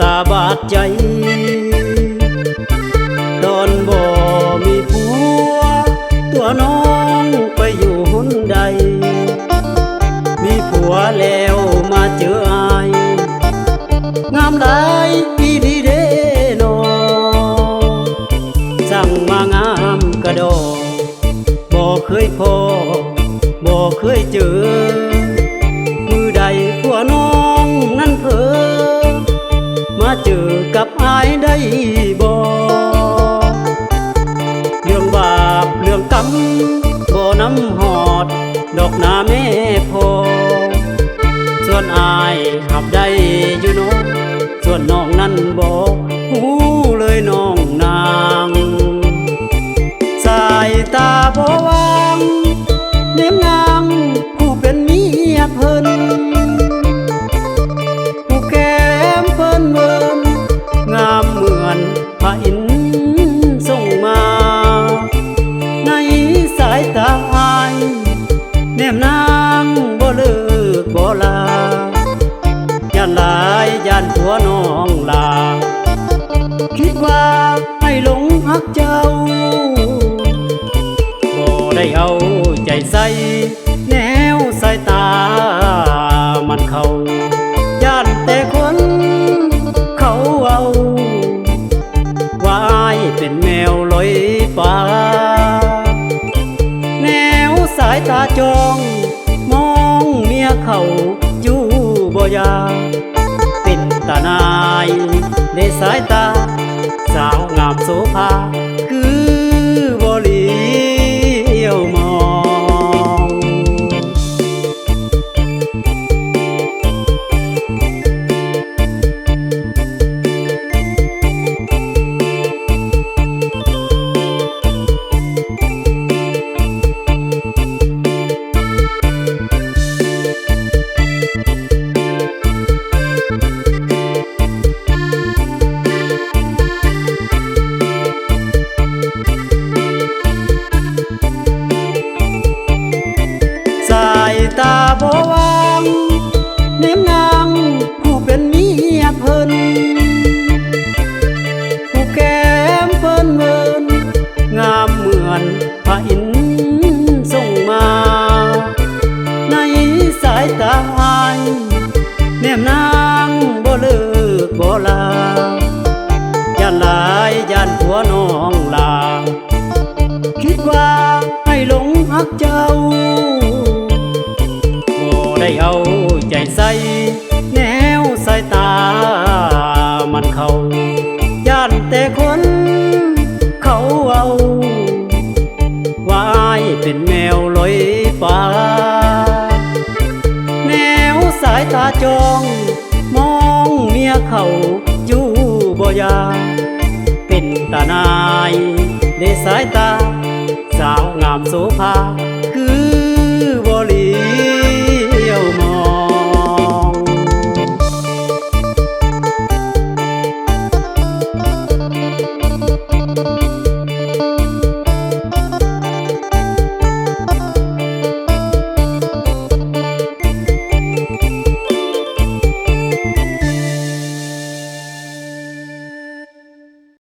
ตาบาดใจตอนบ่มีผัวตัวน้องไปอยู่หนใดมีผัวแล้วมาเจออายงามหลายอีดีเด้นอสั่งมางามกระดอบ่เคยพอบ่เคยเจอมือใดผัวน้องนั้นเผลอมาเจอกับอายได้บ่เรื่องบาปเรื่องกรรมบ่น้ำหอดดอกนาแม่พอส่วนอายหับได้อยู่น้องส่วนน้องนั้นบอกหูเลยน้องนางสายตาบ่วางเลี้ยงนางผู้เป็นเมียเพิ่นผู้แก้มเพิ่นเบิ่นงามเหมือนพระอินทร์ส่งมาในสายตาอายแนมนางบ่เลิกบ่ลาย่านหลายย่านผัวน้องลาคิดว่าให้หลงฮักเจ้าบ่ได้เอาใจใส่แนวสายตามันเข้าย่านแต่คนเขาเอาว่าอายเป็นแมวลอยฟ้าแนวสายตาจองมองเมียเขาอยู่บ่ยาเป็นตาหนายในสายตาสาวงามโสภาคือบ่เหลียวมองสายตาบ่วางเน้มนางผู้เป็นเมียเพิ่นผู้แก้มเพิ่นเบิ่นงามเหมือนพระอินทร์ส่งมาในสายตาอายแนมนางบ่เลิกบ่ลาย่านหลายย่านผัวน้องลาคิดว่าให้หลงฮักเจ้าได้เอาใจใส่แนวสายตามันเข้าย่านแต่คนเขาเอาว่าอายเป็นแมวลอยฟ้าแนวสายตาจองมองเมียเขาอยู่บ่ยาเป็นตาหนายในสายตาสาวงามโสภา